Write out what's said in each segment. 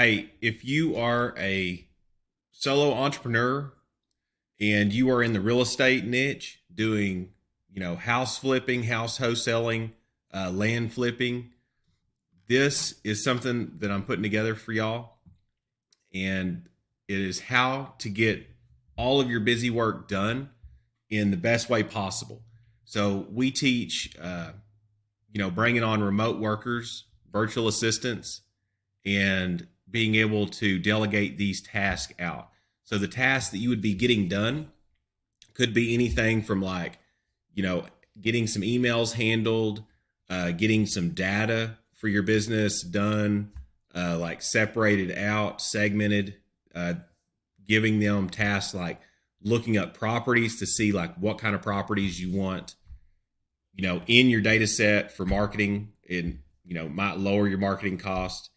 Hey, if you are a solo entrepreneur and you are in the real estate niche doing, house flipping, house wholesaling, land flipping, this is something that I'm putting together for y'all. And it is how to get all of your busy work done in the best way possible. So we teach, bringing on remote workers, virtual assistants, and being able to delegate these tasks out. So the tasks that you would be getting done could be anything from you know, getting some emails handled, getting some data for your business done, like separated out, segmented, uh, giving them tasks like looking up properties to see like what kind of properties you want, in your data set for marketing and, might lower your marketing cost.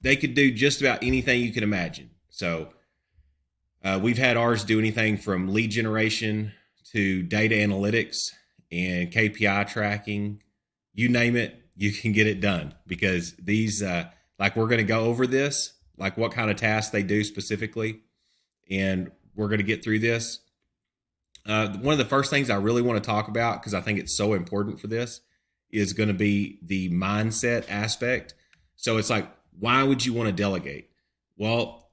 They could do just about anything you can imagine. So we've had ours do anything from lead generation to data analytics and KPI tracking. You name it, you can get it done because these, we're going to go over this, like what kind of tasks they do specifically. And we're going to get through this. One of the first things I really want to talk about, because I think it's so important for this, is going to be the mindset aspect. So it's like, why would you want to delegate? Well,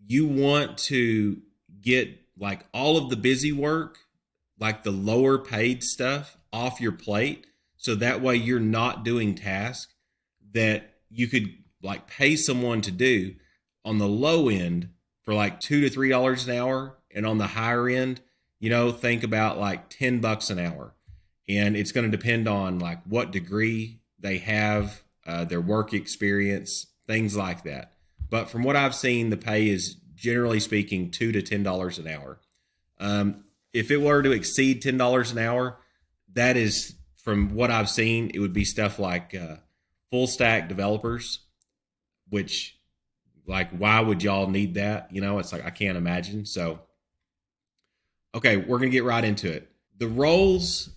you want to get like all of the busy work, like the lower paid stuff off your plate. So that way you're not doing tasks that you could like pay someone to do on the low end for like $2 to $3 an hour. And on the higher end, think about like $10 an hour. And it's going to depend on like what degree they have, their work experience, things like that. But from what I've seen, the pay is generally speaking $2 to $10 an hour. If it were to exceed $10 an hour, that is from what I've seen, it would be stuff like full stack developers, which like, why would y'all need that? It's like, I can't imagine. So, okay, we're going to get right into it. The roles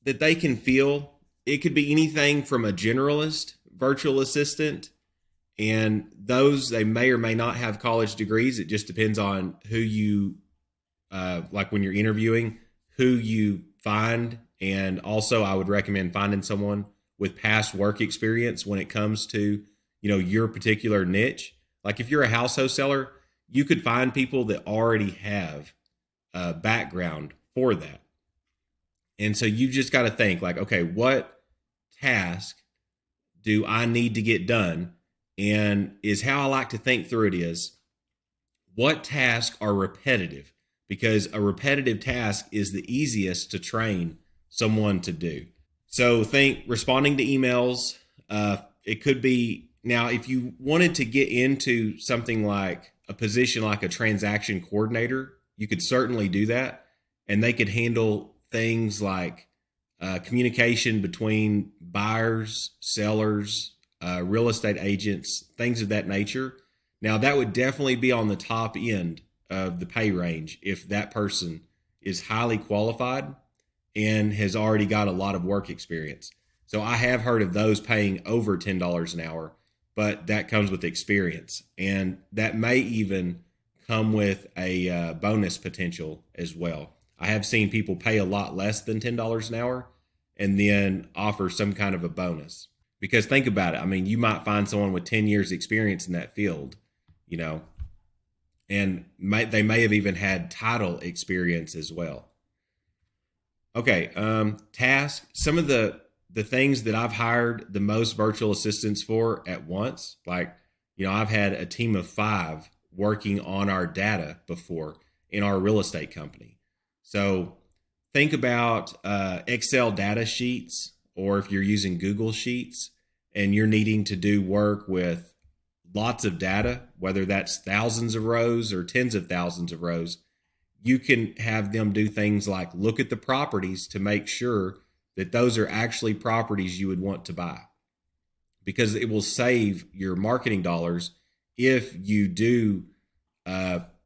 that they can fill, it could be anything from a generalist, virtual assistant, and those, they may or may not have college degrees. It just depends on who you, like when you're interviewing, who you find. And also I would recommend finding someone with past work experience when it comes to, your particular niche. Like if you're a house wholesaler, you could find people that already have a background for that. And so you just got to think like, okay, what task do I need to get done? And is how I like to think through it is what tasks are repetitive? Because a repetitive task is the easiest to train someone to do. So think responding to emails. It could be now if you wanted to get into something like a position like a transaction coordinator, you could certainly do that. And they could handle things like communication between buyers, sellers, real estate agents, things of that nature. Now, that would definitely be on the top end of the pay range if that person is highly qualified and has already got a lot of work experience. So I have heard of those paying over $10 an hour, but that comes with experience. And that may even come with a bonus potential as well. I have seen people pay a lot less than $10 an hour and then offer some kind of a bonus. Because think about it. I mean, you might find someone with 10 years experience in that field, and they may have even had title experience as well. Okay, task. Some of the things that I've hired the most virtual assistants for at once, like, I've had a team of 5 working on our data before in our real estate company. So think about Excel data sheets, or if you're using Google Sheets and you're needing to do work with lots of data, whether that's thousands of rows or tens of thousands of rows, you can have them do things like look at the properties to make sure that those are actually properties you would want to buy, because it will save your marketing dollars if you do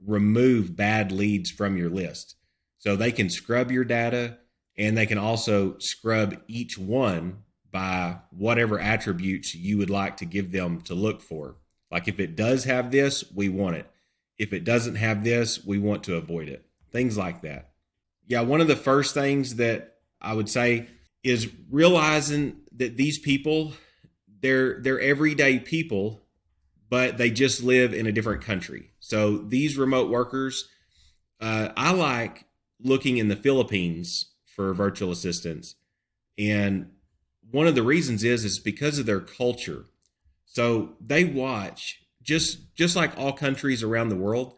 remove bad leads from your list. So they can scrub your data, and they can also scrub each one by whatever attributes you would like to give them to look for. Like if it does have this, we want it. If it doesn't have this, we want to avoid it. Things like that. Yeah, one of the first things that I would say is realizing that these people, they're everyday people, but they just live in a different country. So these remote workers, I like looking in the Philippines for virtual assistants, and one of the reasons is because of their culture. So they watch just like all countries around the world.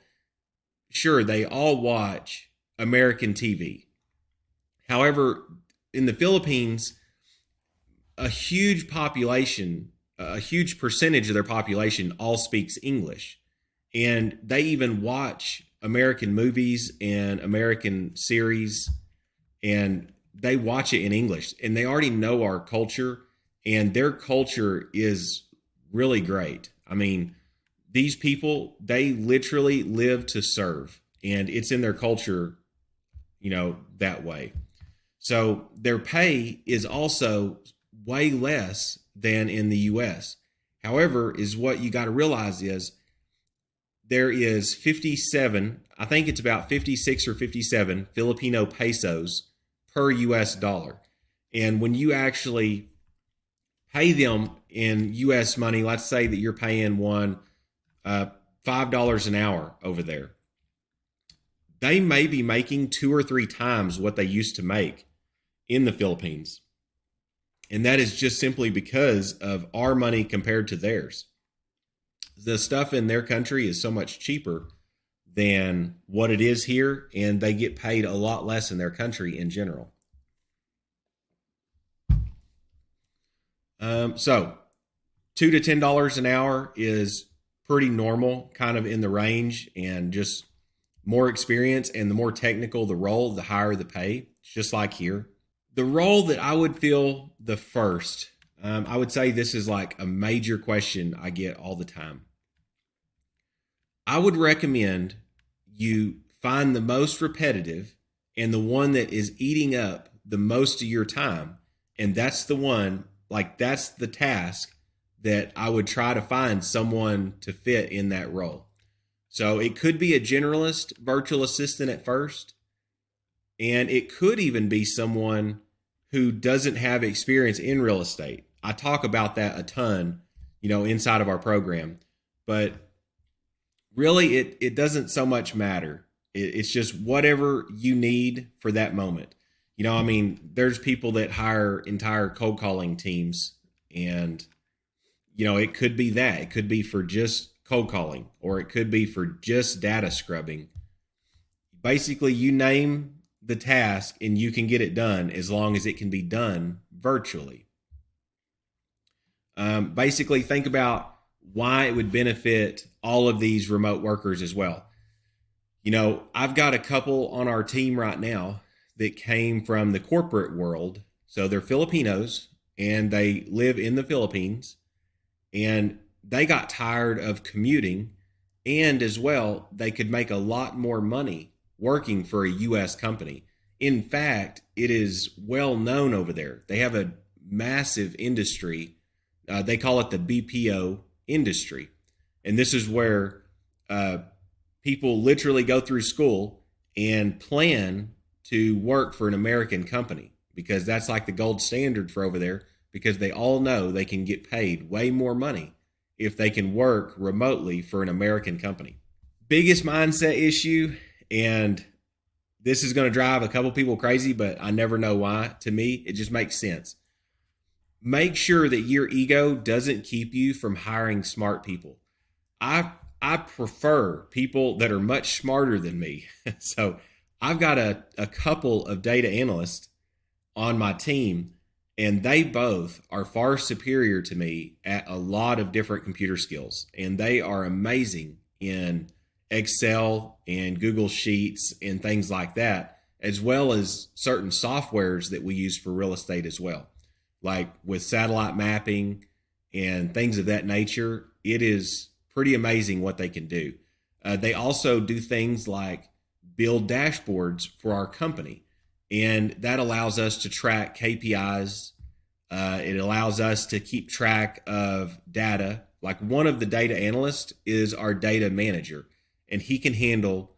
Sure, they all watch American TV. However, in the Philippines, a huge population, a huge percentage of their population all speaks English. And they even watch American movies and American series, and they watch it in English. And they already know our culture, and their culture is really great. I mean, these people, they literally live to serve, and it's in their culture, that way. So their pay is also way less than in the US. However, is what you got to realize is there is 57, I think it's about 56 or 57 Filipino pesos per US dollar. And when you actually pay them in US money, let's say that you're paying one $5 an hour over there, they may be making 2 or 3 times what they used to make in the Philippines. And that is just simply because of our money compared to theirs. The stuff in their country is so much cheaper than what it is here, and they get paid a lot less in their country in general. So $2 to $10 an hour is pretty normal, kind of in the range, and just more experience and the more technical the role, the higher the pay. It's just like here. The role that I would fill the first, I would say this is like a major question I get all the time. I would recommend you find the most repetitive and the one that is eating up the most of your time. And that's the one, like that's the task that I would try to find someone to fit in that role. So it could be a generalist virtual assistant at first, and it could even be someone who doesn't have experience in real estate. I talk about that a ton, inside of our program, but really it doesn't so much matter. It's just whatever you need for that moment. There's people that hire entire cold calling teams, and, it could be that. It could be for just cold calling, or it could be for just data scrubbing. Basically, you name the task and you can get it done as long as it can be done virtually. Basically, think about why it would benefit all of these remote workers as well. I've got a couple on our team right now that came from the corporate world. So they're Filipinos and they live in the Philippines, and they got tired of commuting, and as well, they could make a lot more money working for a U.S. company. In fact, it is well known over there. They have a massive industry. They call it the BPO industry. And this is where people literally go through school and plan to work for an American company, because that's like the gold standard for over there, because they all know they can get paid way more money if they can work remotely for an American company. Biggest mindset issue, and this is going to drive a couple people crazy, but I never know why. To me, it just makes sense. Make sure that your ego doesn't keep you from hiring smart people. I prefer people that are much smarter than me. So I've got a couple of data analysts on my team, and they both are far superior to me at a lot of different computer skills. And they are amazing in Excel and Google Sheets and things like that, as well as certain softwares that we use for real estate as well. Like with satellite mapping and things of that nature, it is pretty amazing what they can do. They also do things like build dashboards for our company, and that allows us to track KPIs. It allows us to keep track of data like one of the data analysts is our data manager, and he can handle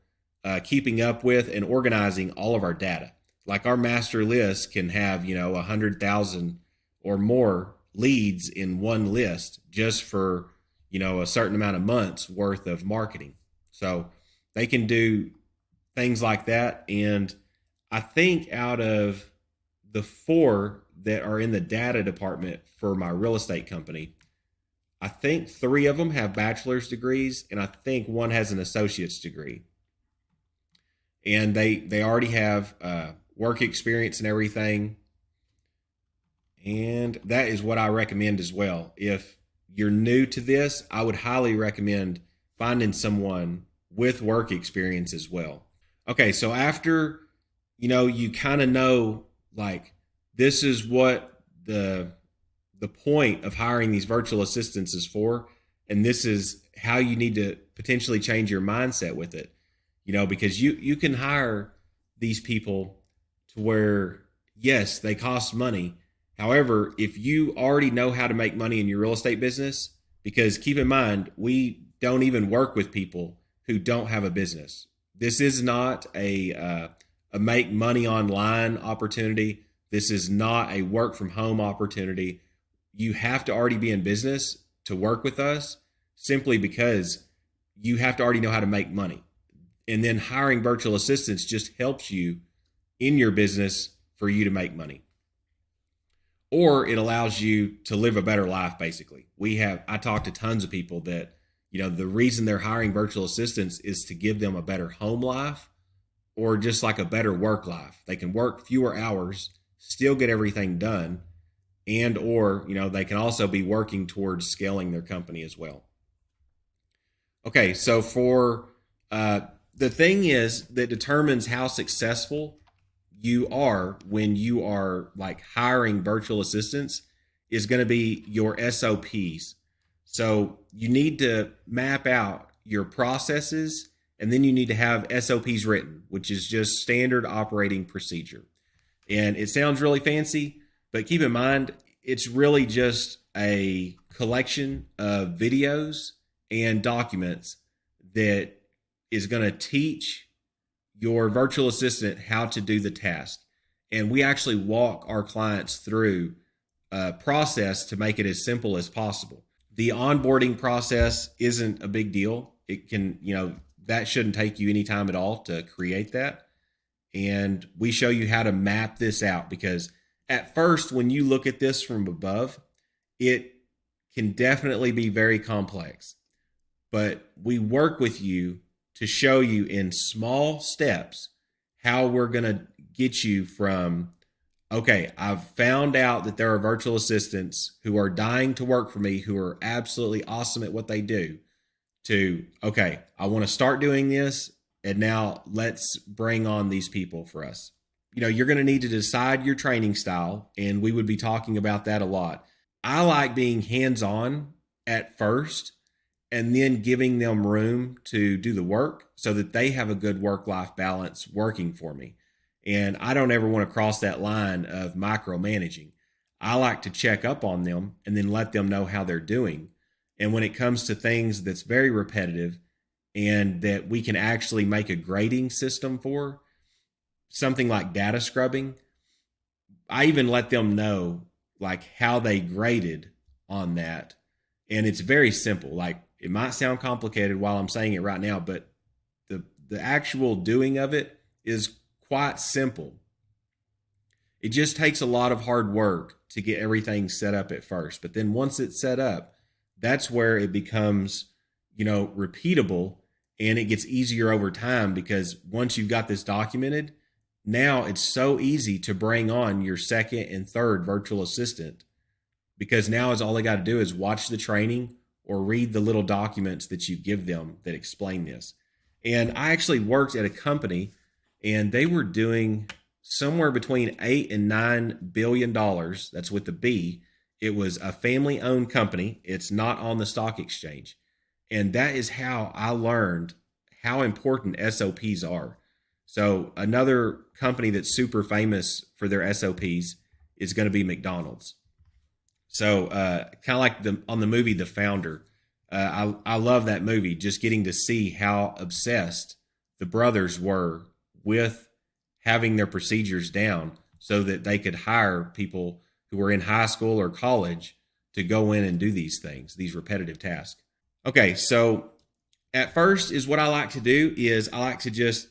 keeping up with and organizing all of our data. Like our master list can have 100,000 or more leads in one list just for a certain amount of months worth of marketing. So they can do things like that. And I think out of the four that are in the data department for my real estate company, I think three of them have bachelor's degrees, and I think one has an associate's degree. And they already have work experience and everything. And that is what I recommend as well. If you're new to this, I would highly recommend finding someone with work experience as well. Okay, so after you kind of know, like, this is what the point of hiring these virtual assistants is for, and this is how you need to potentially change your mindset with it. Because you can hire these people to where, yes, they cost money. However, if you already know how to make money in your real estate business, because keep in mind, we don't even work with people who don't have a business. This is not a make money online opportunity. This is not a work from home opportunity. You have to already be in business to work with us, simply because you have to already know how to make money. And then hiring virtual assistants just helps you in your business for you to make money. Or it allows you to live a better life, basically. I talked to tons of people that, the reason they're hiring virtual assistants is to give them a better home life, or just like a better work life. They can work fewer hours, still get everything done, and or, they can also be working towards scaling their company as well. Okay, so for the thing is that determines how successful you are when you are like hiring virtual assistants is going to be your SOPs. So you need to map out your processes, and then you need to have SOPs written, which is just standard operating procedure. And it sounds really fancy, but keep in mind, it's really just a collection of videos and documents that is going to teach your virtual assistant how to do the task. And we actually walk our clients through a process to make it as simple as possible. The onboarding process isn't a big deal. It can, that shouldn't take you any time at all to create that. And we show you how to map this out, because at first, when you look at this from above, it can definitely be very complex. But we work with you to show you in small steps how we're going to get you from, okay, I've found out that there are virtual assistants who are dying to work for me, who are absolutely awesome at what they do, to, okay, I want to start doing this, and now let's bring on these people for us. You're going to need to decide your training style, and we would be talking about that a lot. I like being hands-on at first, and then giving them room to do the work so that they have a good work-life balance working for me. And I don't ever want to cross that line of micromanaging. I like to check up on them and then let them know how they're doing. And when it comes to things that's very repetitive and that we can actually make a grading system for, something like data scrubbing, I even let them know like how they graded on that. And it's very simple. Like, it might sound complicated while I'm saying it right now, but the actual doing of it is quite simple. It just takes a lot of hard work to get everything set up at first. But then once it's set up, that's where it becomes, repeatable, and it gets easier over time, because once you've got this documented, now it's so easy to bring on your second and third virtual assistant, because now all they got to do is watch the training or read the little documents that you give them that explain this. And I actually worked at a company, and they were doing somewhere between $8 and $9 billion. That's with the B. It was a family-owned company. It's not on the stock exchange. And that is how I learned how important SOPs are. So another company that's super famous for their SOPs is going to be McDonald's. So kind of like on the movie The Founder, I love that movie, just getting to see how obsessed the brothers were with having their procedures down so that they could hire people who were in high school or college to go in and do these things, these repetitive tasks. Okay, so at first is what I like to do is I like to just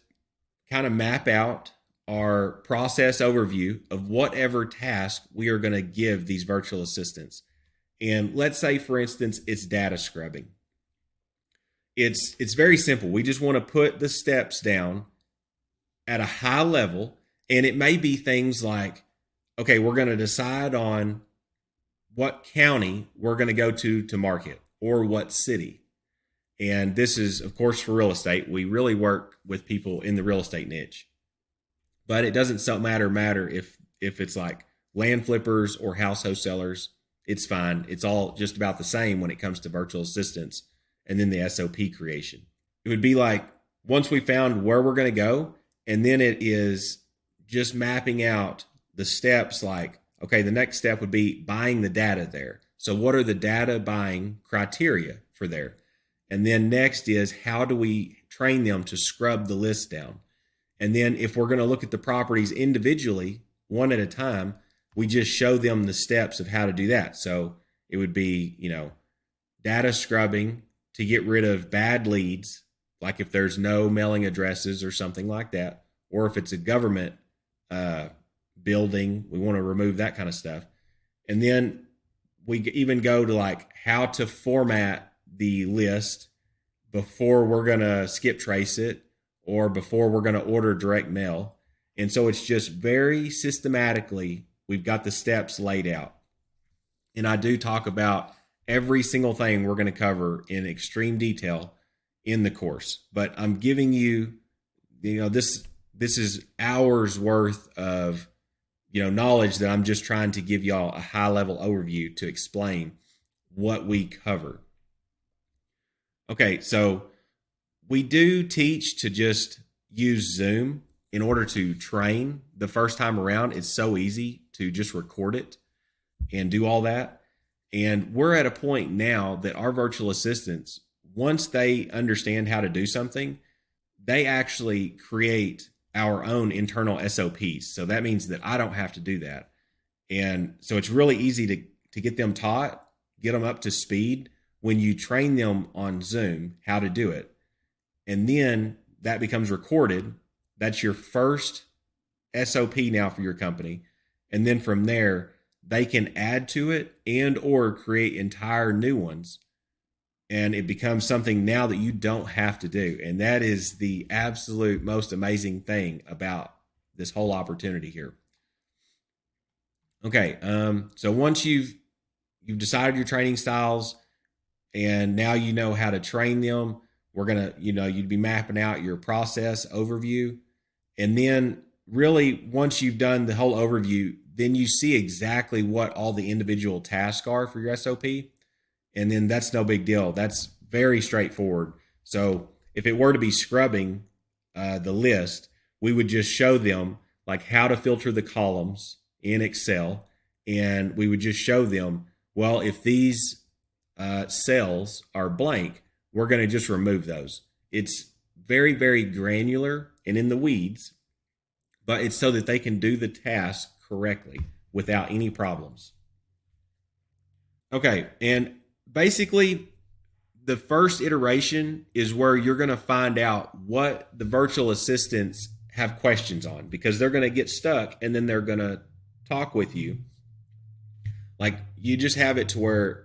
kind of map out our process overview of whatever task we are going to give these virtual assistants. And let's say, for instance, it's data scrubbing. It's very simple. We just want to put the steps down at a high level, and it may be things like, okay, we're going to decide on what county we're going to go to market or what city. And this is, of course, for real estate. We really work with people in the real estate niche. But it doesn't matter if it's like land flippers or house wholesalers. It's fine. It's all just about the same when it comes to virtual assistants and then the SOP creation. It would be like once we found where we're going to go, and then it is just mapping out the steps like, okay, the next step would be buying the data there. So what are the data buying criteria for there? And then next is how do we train them to scrub the list down? And then if we're going to look at the properties individually, one at a time, we just show them the steps of how to do that. So it would be, data scrubbing to get rid of bad leads, like if there's no mailing addresses or something like that, or if it's a government building, we want to remove that kind of stuff. And then we even go to like how to format the list before we're going to skip trace it or before we're going to order direct mail. And so it's just very systematically, we've got the steps laid out. And I do talk about every single thing we're going to cover in extreme detail in the course. But I'm giving you, this is hours worth of, knowledge that I'm just trying to give y'all a high level overview to explain what we cover. Okay, so we do teach to just use Zoom in order to train the first time around. It's so easy to just record it and do all that. And we're at a point now that our virtual assistants, once they understand how to do something, they actually create our own internal SOPs. So that means that I don't have to do that. And so it's really easy to get them taught, get them up to speed when you train them on Zoom how to do it. And then that becomes recorded. That's your first SOP now for your company. And then from there, they can add to it and or create entire new ones. And it becomes something now that you don't have to do. And that is the absolute most amazing thing about this whole opportunity here. Okay, so once you've decided your training styles and now you know how to train them, we're going to, you'd be mapping out your process overview. And then really once you've done the whole overview, then you see exactly what all the individual tasks are for your SOP. And then that's no big deal. That's very straightforward. So if it were to be scrubbing the list, we would just show them like how to filter the columns in Excel. And we would just show them, well, if these cells are blank, we're going to just remove those. It's very, very granular and in the weeds, but it's so that they can do the task correctly without any problems. Okay, and basically, the first iteration is where you're going to find out what the virtual assistants have questions on, because they're going to get stuck and then they're going to talk with you. Like you just have it to where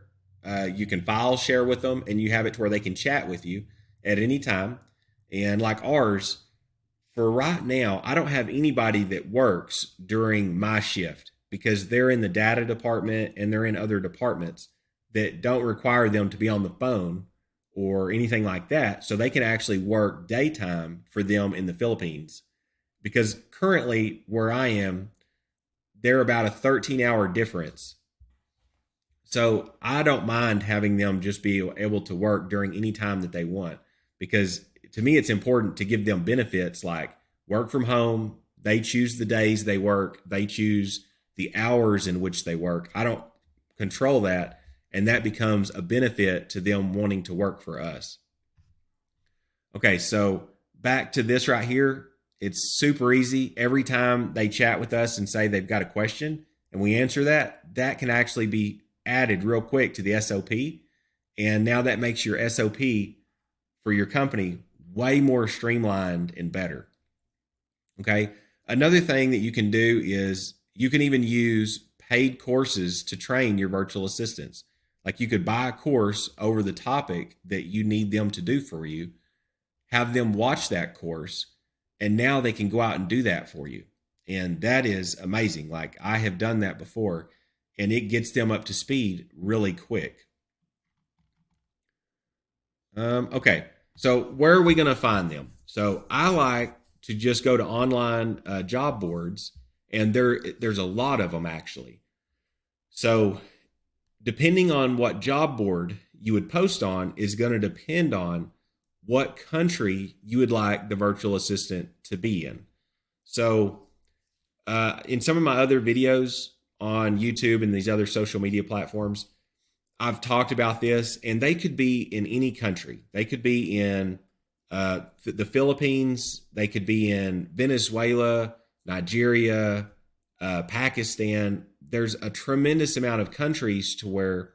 you can file share with them and you have it to where they can chat with you at any time. And like ours, for right now, I don't have anybody that works during my shift because they're in the data department and they're in other departments that don't require them to be on the phone or anything like that. So they can actually work daytime for them in the Philippines. Because currently where I am, they're about a 13-hour difference. So I don't mind having them just be able to work during any time that they want. Because to me, it's important to give them benefits like work from home. They choose the days they work. They choose the hours in which they work. I don't control that. and that becomes a benefit to them wanting to work for us. Okay, so back to this right here. It's super easy. Every time they chat with us and say they've got a question and we answer that, that can actually be added real quick to the SOP. And now that makes your SOP for your company way more streamlined and better. Okay. Another thing that you can do is you can even use paid courses to train your virtual assistants. Like you could buy a course over the topic that you need them to do for you, have them watch that course, and now they can go out and do that for you. And that is amazing. Like I have done that before, and it gets them up to speed really quick. Okay, so where are we going to find them? So I like to just go to online job boards, and there's a lot of them actually. So depending on what job board you would post on is going to depend on what country you would like the virtual assistant to be in. So in some of my other videos on YouTube and these other social media platforms, I've talked about this, and they could be in any country. They could be in the Philippines. They could be in Venezuela, Nigeria, Pakistan. There's a tremendous amount of countries to where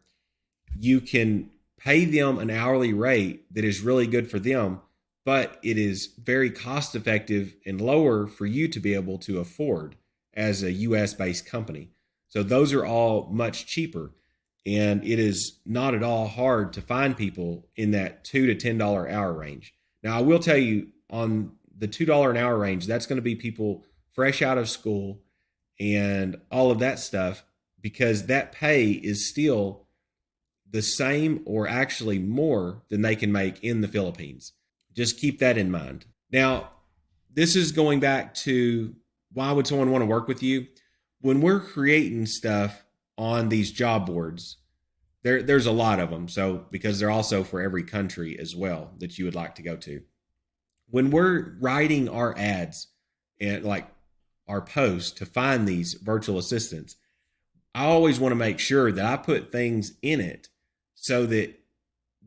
you can pay them an hourly rate that is really good for them, but it is very cost effective and lower for you to be able to afford as a US based company. So those are all much cheaper. And it is not at all hard to find people in that $2 to $10 hour range. Now, I will tell you on the $2 an hour range, that's going to be people fresh out of school and all of that stuff, because that pay is still the same or actually more than they can make in the Philippines. Just keep that in mind. Now, this is going back to why would someone want to work with you? When we're creating stuff on these job boards, there's a lot of them. So because they're also for every country as well that you would like to go to. When we're writing our ads and like our posts to find these virtual assistants, I always want to make sure that I put things in it so that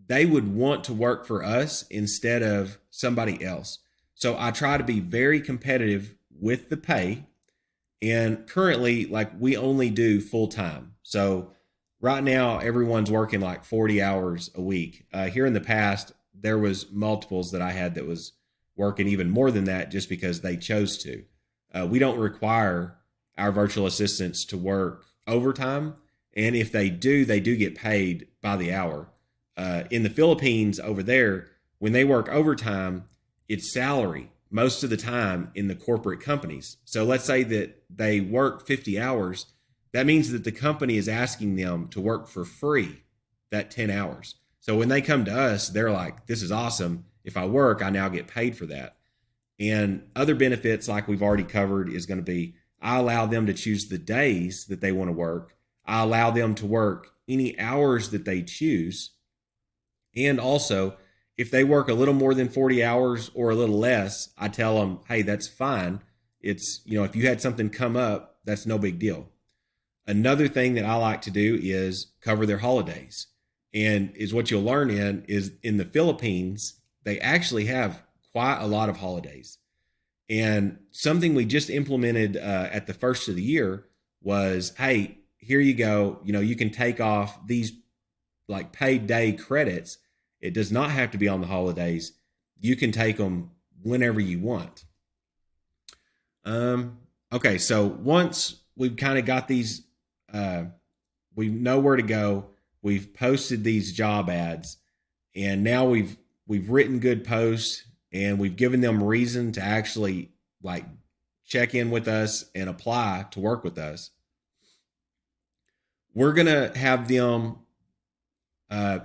they would want to work for us instead of somebody else. So I try to be very competitive with the pay. And currently, like we only do full time. So right now, everyone's working like 40 hours a week. Here in the past, there was multiples that I had that was working even more than that just because they chose to. We don't require our virtual assistants to work overtime. And if they do get paid by the hour. In the Philippines over there, when they work overtime, it's salary most of the time in the corporate companies. So let's say that they work 50 hours. That means that the company is asking them to work for free that 10 hours. So when they come to us, they're like, this is awesome. If I work, I now get paid for that. And other benefits, like we've already covered, is going to be I allow them to choose the days that they want to work. I allow them to work any hours that they choose. And also, if they work a little more than 40 hours or a little less, I tell them, hey, that's fine. It's, if you had something come up, that's no big deal. Another thing that I like to do is cover their holidays. And is what you'll learn is in the Philippines, they actually have quite a lot of holidays. And something we just implemented at the first of the year was, hey, here you go. You can take off these like paid day credits. It does not have to be on the holidays. You can take them whenever you want. Okay, so once we've kind of got these, we know where to go. We've posted these job ads, and now we've written good posts, and we've given them reason to actually like check in with us and apply to work with us. We're gonna have them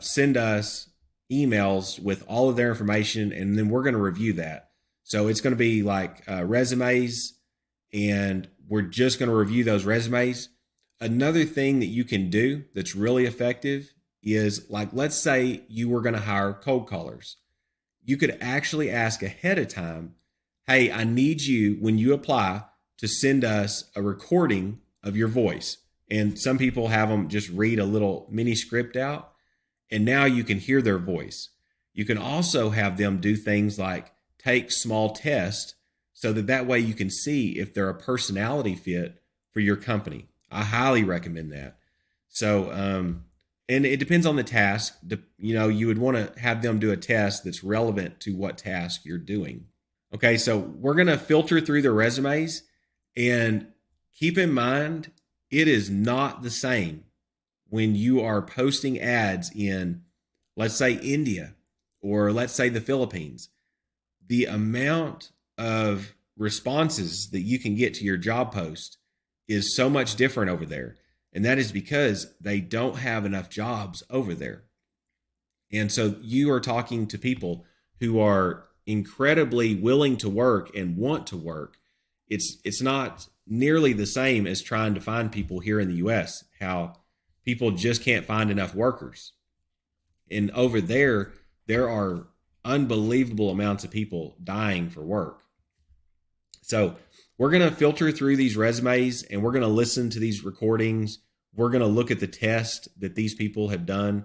send us emails with all of their information, and then we're going to review that. So it's going to be like resumes, and we're just going to review those resumes. Another thing that you can do that's really effective is, like, let's say you were going to hire cold callers. You could actually ask ahead of time, hey, I need you, when you apply, to send us a recording of your voice. And some people have them just read a little mini script out, and now you can hear their voice. You can also have them do things like take small tests so that way you can see if they're a personality fit for your company. I highly recommend that. So, and it depends on the task. You would want to have them do a test that's relevant to what task you're doing. Okay, so we're going to filter through the resumes, and keep in mind, it is not the same when you are posting ads in, let's say, India, or let's say the Philippines. The amount of responses that you can get to your job post is so much different over there. And that is because they don't have enough jobs over there. And so you are talking to people who are incredibly willing to work and want to work. It's not nearly the same as trying to find people here in the US, how people just can't find enough workers. And over there are unbelievable amounts of people dying for work. So we're going to filter through these resumes, and we're going to listen to these recordings. We're going to look at the test that these people have done.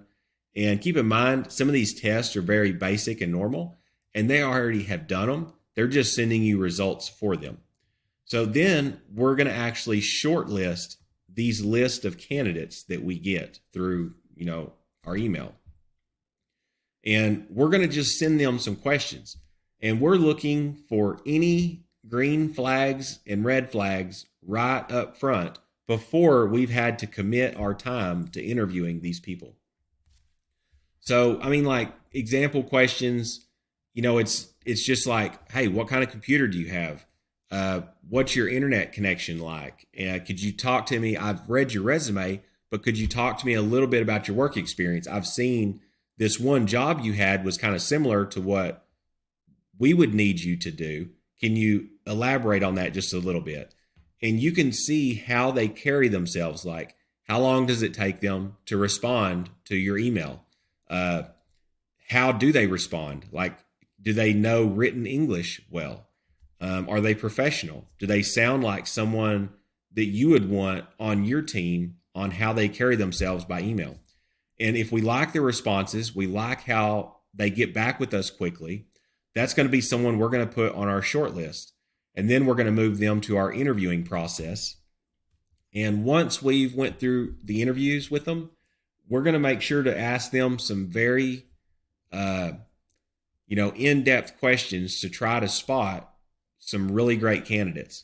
And keep in mind, some of these tests are very basic and normal, and they already have done them. They're just sending you results for them. So then we're going to actually shortlist these list of candidates that we get through, our email. And we're going to just send them some questions. And we're looking for any green flags and red flags right up front before we've had to commit our time to interviewing these people. So, like example questions, it's just like, hey, what kind of computer do you have? What's your internet connection like? Could you talk to me? I've read your resume, but could you talk to me a little bit about your work experience? I've seen this one job you had was kind of similar to what we would need you to do. Can you elaborate on that just a little bit? And you can see how they carry themselves. Like, how long does it take them to respond to your email? How do they respond? Like, do they know written English well? Are they professional? Do they sound like someone that you would want on your team on how they carry themselves by email? And if we like their responses, we like how they get back with us quickly, that's going to be someone we're going to put on our short list. And then we're going to move them to our interviewing process. And once we've went through the interviews with them, we're going to make sure to ask them some very, in-depth questions to try to spot some really great candidates.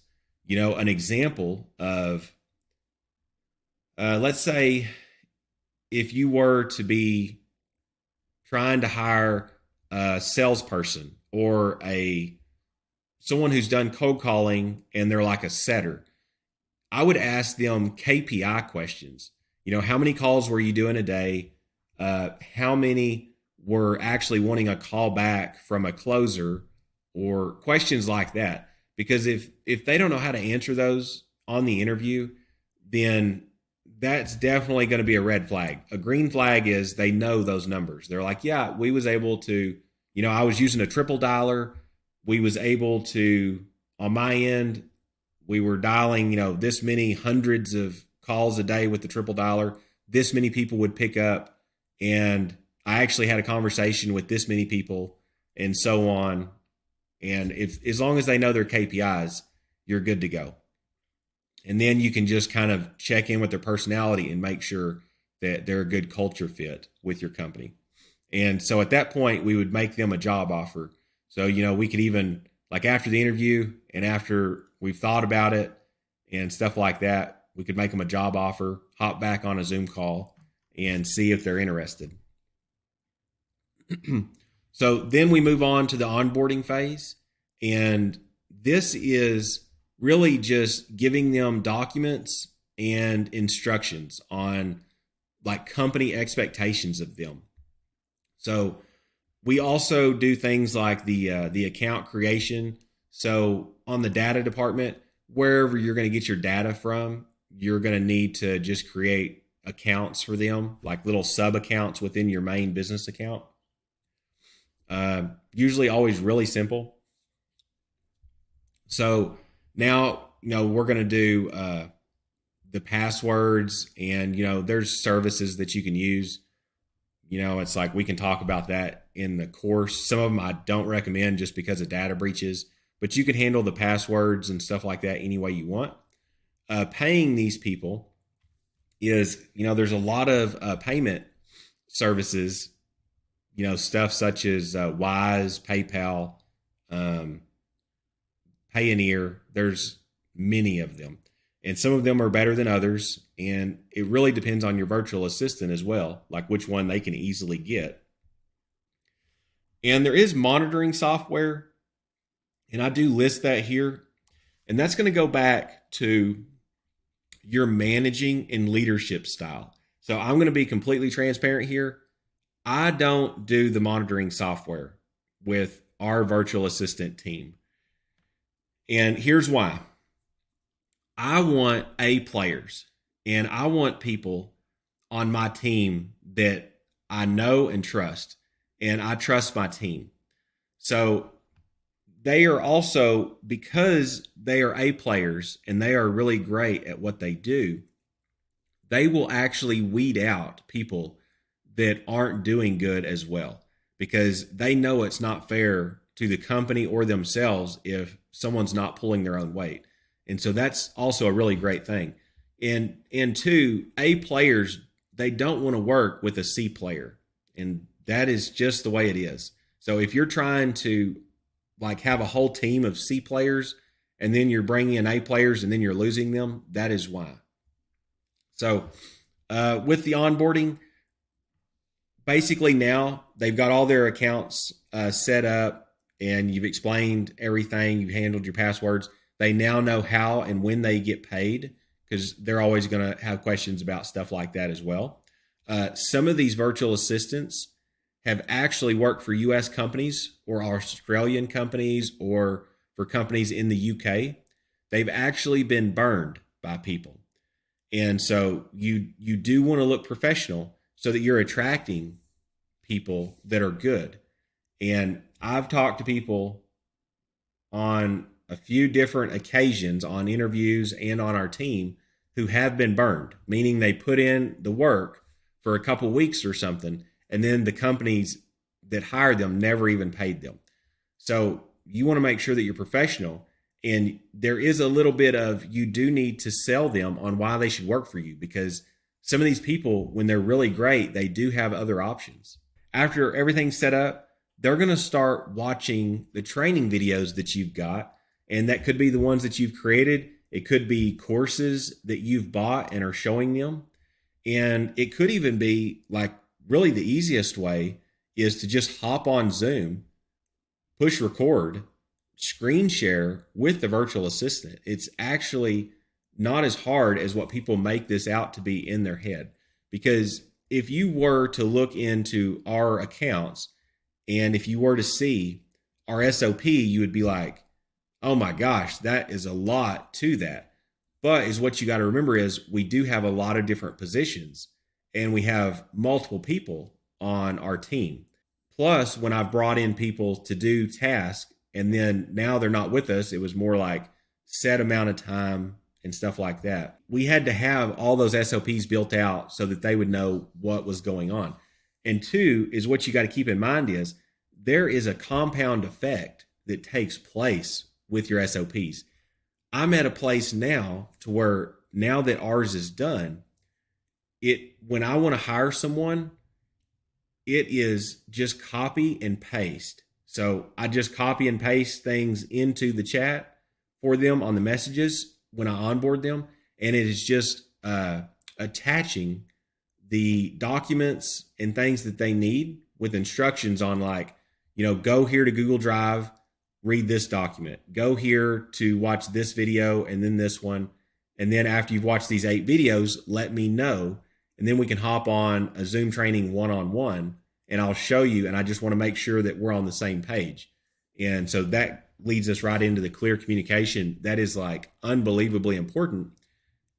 An example of, let's say, if you were to be trying to hire a salesperson or someone who's done cold calling and they're like a setter, I would ask them KPI questions. How many calls were you doing a day? How many were actually wanting a call back from a closer, or questions like that? Because if they don't know how to answer those on the interview, then that's definitely going to be a red flag. A green flag is they know those numbers. They're like, yeah, we was able to, I was using a triple dialer. We was able to, on my end, we were dialing, this many hundreds of calls a day with the triple dialer. This many people would pick up, and I actually had a conversation with this many people, and so on. And as long as they know their KPIs, you're good to go. And then you can just kind of check in with their personality and make sure that they're a good culture fit with your company. And so at that point, we would make them a job offer. So, we could even, like, after the interview and after we've thought about it and stuff like that, we could make them a job offer, hop back on a Zoom call, and see if they're interested. So then we move on to the onboarding phase. And this is really just giving them documents and instructions on, like, company expectations of them. So we also do things like the account creation. So on the data department, wherever you're going to get your data from, you're going to need to just create accounts for them, like little sub accounts within your main business account. Usually always really simple. So now, we're going to do the passwords, and, there's services that you can use. It's like we can talk about that in the course. Some of them I don't recommend just because of data breaches, but you can handle the passwords and stuff like that any way you want. Paying these people is, there's a lot of payment services, stuff such as Wise, PayPal, Payoneer. There's many of them, and some of them are better than others. And it really depends on your virtual assistant as well, like which one they can easily get. And there is monitoring software, and I do list that here. And that's going to go back to your managing and leadership style. So I'm going to be completely transparent here. I don't do the monitoring software with our virtual assistant team. And here's why. I want A players, and I want people on my team that I know and trust, and I trust my team. So they are also, because they are A players and they are really great at what they do, they will actually weed out people that aren't doing good as well, because they know it's not fair to the company or themselves if someone's not pulling their own weight. And so that's also a really great thing. And two, A players, they don't want to work with a C player. And that is just the way it is. So if you're trying to like have a whole team of C players and then you're bringing in A players and then you're losing them, that is why. So with the onboarding, basically now they've got all their accounts set up, and you've explained everything. You've handled your passwords. They now know how and when they get paid, because they're always going to have questions about stuff like that as well. Some of these virtual assistants have actually worked for U.S. companies or Australian companies or for companies in the UK. They've actually been burned by people. And so you do want to look professional so that you're attracting people that are good. And I've talked to people on a few different occasions on interviews and on our team who have been burned, meaning they put in the work for a couple weeks or something, and then the companies that hired them never even paid them. So you want to make sure that you're professional, and there is a little bit of, you do need to sell them on why they should work for you, because some of these people, when they're really great, they do have other options. After everything's set up, they're going to start watching the training videos that you've got, and that could be the ones that you've created. It could be courses that you've bought and are showing them. And it could even be like, really the easiest way is to just hop on Zoom, push record, screen share with the virtual assistant. It's actually not as hard as what people make this out to be in their head. Because if you were to look into our accounts, and if you were to see our SOP, you would be like, oh my gosh, that is a lot to that. But is what you got to remember is we do have a lot of different positions, and we have multiple people on our team. Plus, when I've brought in people to do tasks, and then now they're not with us, it was more like set amount of time and stuff like that. We had to have all those SOPs built out so that they would know what was going on. And two is, what you got to keep in mind is there is a compound effect that takes place with your SOPs. I'm at a place now to where, now that ours is done, when I want to hire someone, it is just copy and paste. So I just copy and paste things into the chat for them on the messages when I onboard them. And it is just attaching the documents and things that they need with instructions on, like, go here to Google Drive, read this document, go here to watch this video and then this one. And then after you've watched these 8 videos, let me know. And then we can hop on a Zoom training one-on-one, and I'll show you. And I just want to make sure that we're on the same page. And so that leads us right into the clear communication. That is like unbelievably important.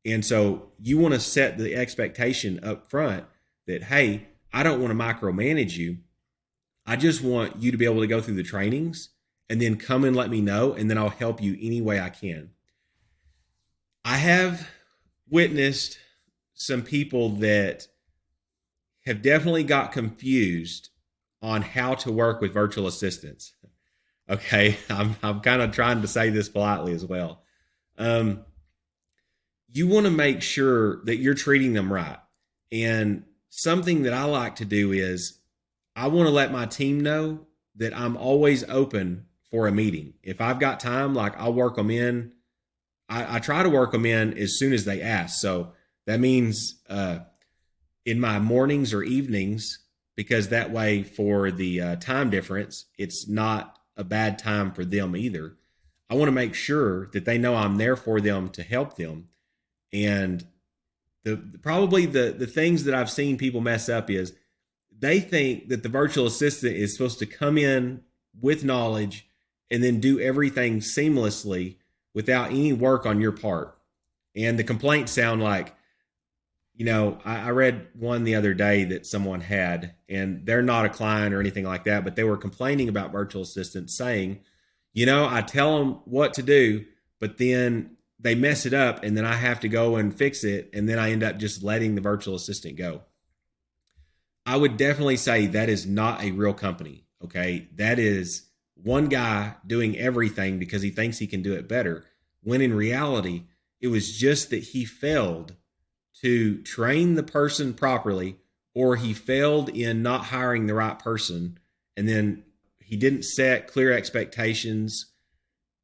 And so you want to set the expectation up front that, hey, I don't want to micromanage you. I just want you to be able to go through the trainings and then come and let me know, and then I'll help you any way I can. I have witnessed some people that have definitely got confused on how to work with virtual assistants. Okay, I'm kind of trying to say this politely as well. Um, you want to make sure that you're treating them right. And something that I like to do is I want to let my team know that I'm always open for a meeting. If I've got time, like I'll work them in. I try to work them in as soon as they ask. So that means in my mornings or evenings, because that way for the time difference, it's not a bad time for them either. I want to make sure that they know I'm there for them to help them. And probably the things that I've seen people mess up is they think that the virtual assistant is supposed to come in with knowledge and then do everything seamlessly without any work on your part. And the complaints sound like, I read one the other day that someone had, and they're not a client or anything like that, but they were complaining about virtual assistants saying, I tell them what to do, but then they mess it up and then I have to go and fix it. And then I end up just letting the virtual assistant go. I would definitely say that is not a real company. Okay. That is one guy doing everything because he thinks he can do it better. When in reality, it was just that he failed to train the person properly, or he failed in not hiring the right person. And then he didn't set clear expectations.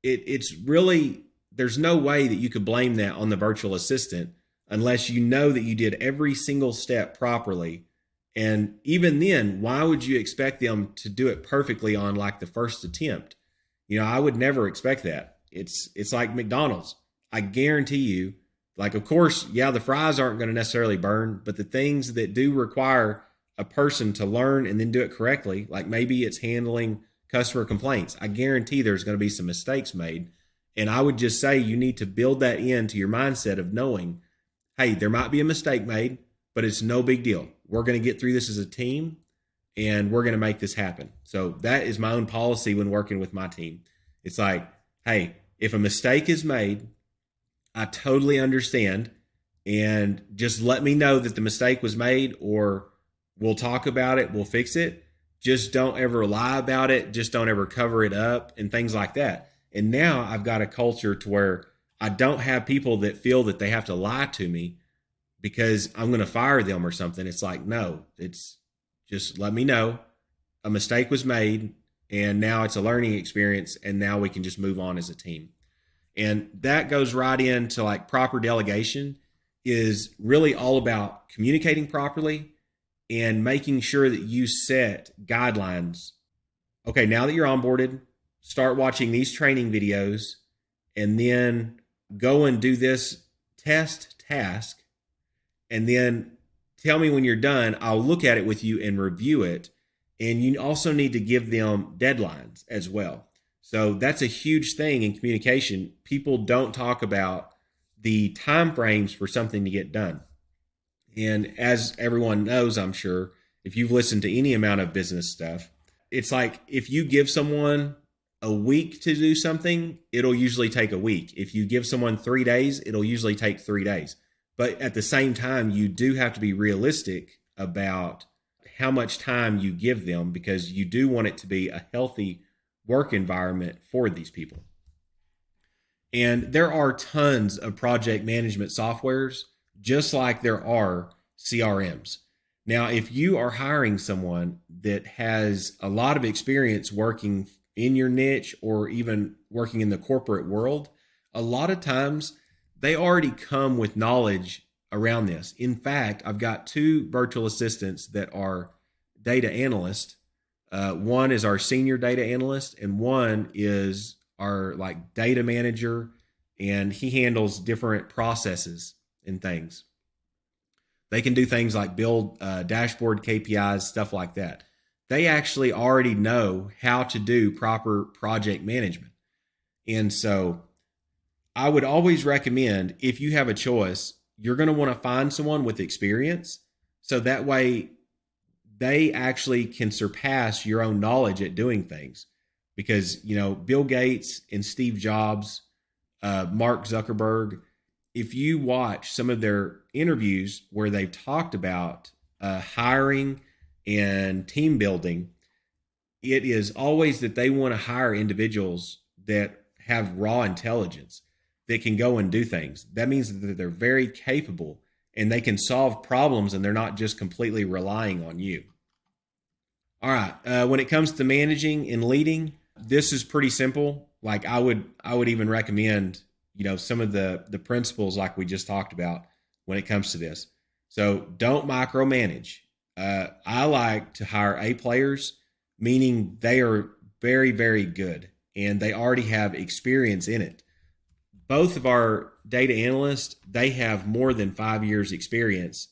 It's really, there's no way that you could blame that on the virtual assistant unless you know that you did every single step properly. And even then, why would you expect them to do it perfectly on like the first attempt? I would never expect that. It's like McDonald's. I guarantee you, like, of course, yeah, the fries aren't going to necessarily burn, but the things that do require a person to learn and then do it correctly, like maybe it's handling customer complaints, I guarantee there's going to be some mistakes made. And I would just say you need to build that into your mindset of knowing, hey, there might be a mistake made, but it's no big deal. We're going to get through this as a team and we're going to make this happen. So that is my own policy when working with my team. It's like, hey, if a mistake is made, I totally understand, and just let me know that the mistake was made, or we'll talk about it, we'll fix it. Just don't ever lie about it. Just don't ever cover it up and things like that. And now I've got a culture to where I don't have people that feel that they have to lie to me because I'm going to fire them or something. It's like, no, it's just let me know a mistake was made and now it's a learning experience and now we can just move on as a team. And that goes right into like proper delegation is really all about communicating properly and making sure that you set guidelines. Okay, now that you're onboarded, start watching these training videos and then go and do this test task. And then tell me when you're done, I'll look at it with you and review it. And you also need to give them deadlines as well. So that's a huge thing in communication. People don't talk about the time frames for something to get done. And as everyone knows, I'm sure, if you've listened to any amount of business stuff, it's like if you give someone a week to do something, it'll usually take a week. If you give someone 3 days, it'll usually take 3 days. But at the same time, you do have to be realistic about how much time you give them because you do want it to be a healthy work environment for these people. And there are tons of project management softwares, just like there are CRMs. Now, if you are hiring someone that has a lot of experience working in your niche or even working in the corporate world, a lot of times they already come with knowledge around this. In fact, I've got 2 virtual assistants that are data analysts. One is our senior data analyst, and one is our like data manager, and he handles different processes and things. They can do things like build dashboard KPIs, stuff like that. They actually already know how to do proper project management. And so I would always recommend, if you have a choice, you're going to want to find someone with experience. So that way they actually can surpass your own knowledge at doing things. Because, Bill Gates and Steve Jobs, Mark Zuckerberg, if you watch some of their interviews where they've talked about hiring and team building, it is always that they want to hire individuals that have raw intelligence, that can go and do things. That means that they're very capable and they can solve problems and they're not just completely relying on you. All right. When it comes to managing and leading, this is pretty simple. Like I would even recommend, some of the principles like we just talked about when it comes to this. So don't micromanage. I like to hire A players, meaning they are very, very good and they already have experience in it. Both of our data analysts, they have more than 5 years experience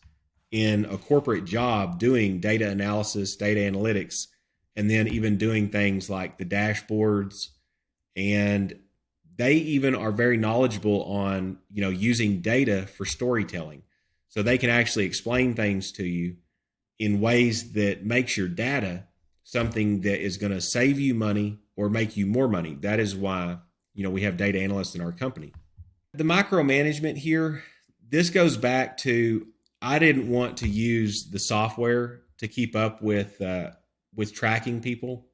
in a corporate job doing data analysis, data analytics, and then even doing things like the dashboards. And they even are very knowledgeable on, using data for storytelling. So they can actually explain things to you in ways that makes your data something that is going to save you money or make you more money. That is why, we have data analysts in our company. The micromanagement here, this goes back to, I didn't want to use the software to keep up with tracking people.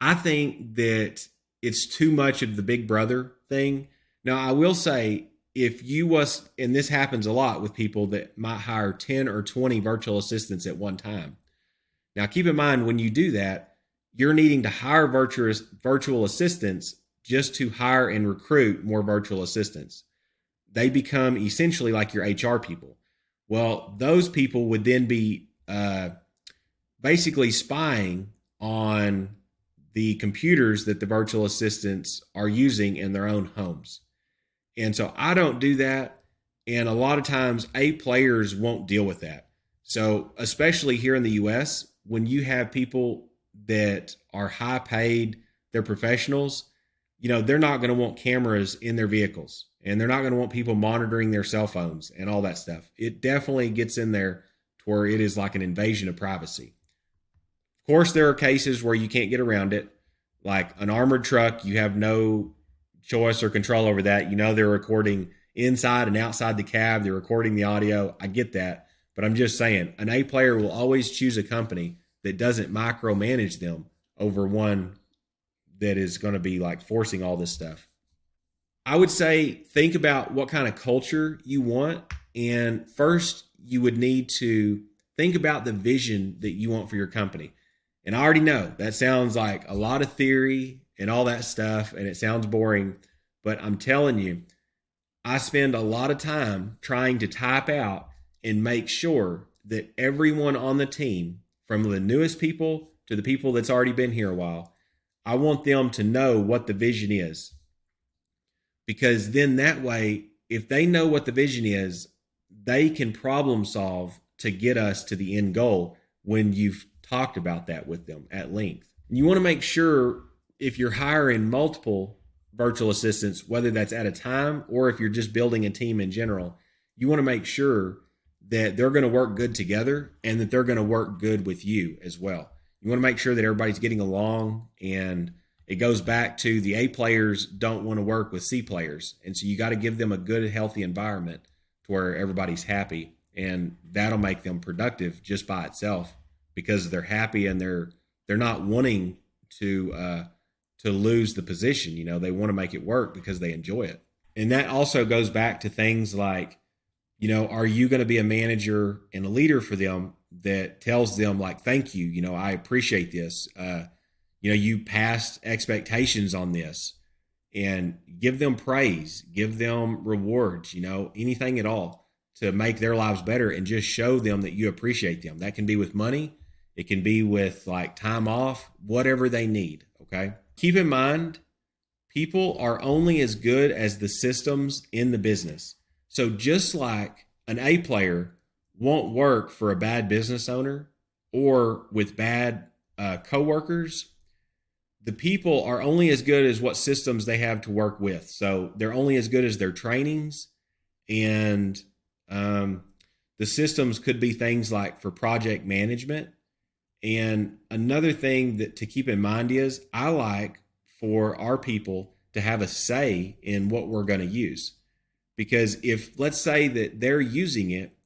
I think that it's too much of the big brother thing. Now, I will say, if you was, and this happens a lot with people that might hire 10 or 20 virtual assistants at one time. Now, keep in mind, when you do that, you're needing to hire virtual assistants just to hire and recruit more virtual assistants. They become essentially like your HR people. Well, those people would then be basically spying on the computers that the virtual assistants are using in their own homes. And so I don't do that. And a lot of times A players won't deal with that. So especially here in the US, when you have people that are high paid, they're professionals, they're not going to want cameras in their vehicles and they're not going to want people monitoring their cell phones and all that stuff. It definitely gets in there to where it is like an invasion of privacy. Of course, there are cases where you can't get around it, like an armored truck. You have no choice or control over that. They're recording inside and outside the cab. They're recording the audio. I get that. But I'm just saying, an A player will always choose a company that doesn't micromanage them over one that is going to be like forcing all this stuff. I would say think about what kind of culture you want. And first, you would need to think about the vision that you want for your company. And I already know that sounds like a lot of theory and all that stuff, and it sounds boring. But I'm telling you, I spend a lot of time trying to type out and make sure that everyone on the team, from the newest people to the people that's already been here a while, I want them to know what the vision is. Because then that way, if they know what the vision is, they can problem solve to get us to the end goal when you've talked about that with them at length. You want to make sure, if you're hiring multiple virtual assistants, whether that's at a time or if you're just building a team in general, you want to make sure that they're going to work good together and that they're going to work good with you as well. You want to make sure that everybody's getting along, and it goes back to the A players don't want to work with C players. And so you got to give them a good, healthy environment to where everybody's happy, and that'll make them productive just by itself because they're happy and they're not wanting to lose the position. They want to make it work because they enjoy it. And that also goes back to things like, are you going to be a manager and a leader for them that tells them like, thank you, I appreciate this. You passed expectations on this, and give them praise, give them rewards, anything at all to make their lives better, and just show them that you appreciate them. That can be with money. It can be with like time off, whatever they need. Okay. Keep in mind, people are only as good as the systems in the business. So just like an A player won't work for a bad business owner or with bad coworkers, the people are only as good as what systems they have to work with. So they're only as good as their trainings, and the systems could be things like for project management. And another thing that to keep in mind is, I like for our people to have a say in what we're going to use. Because if, let's say that they're using it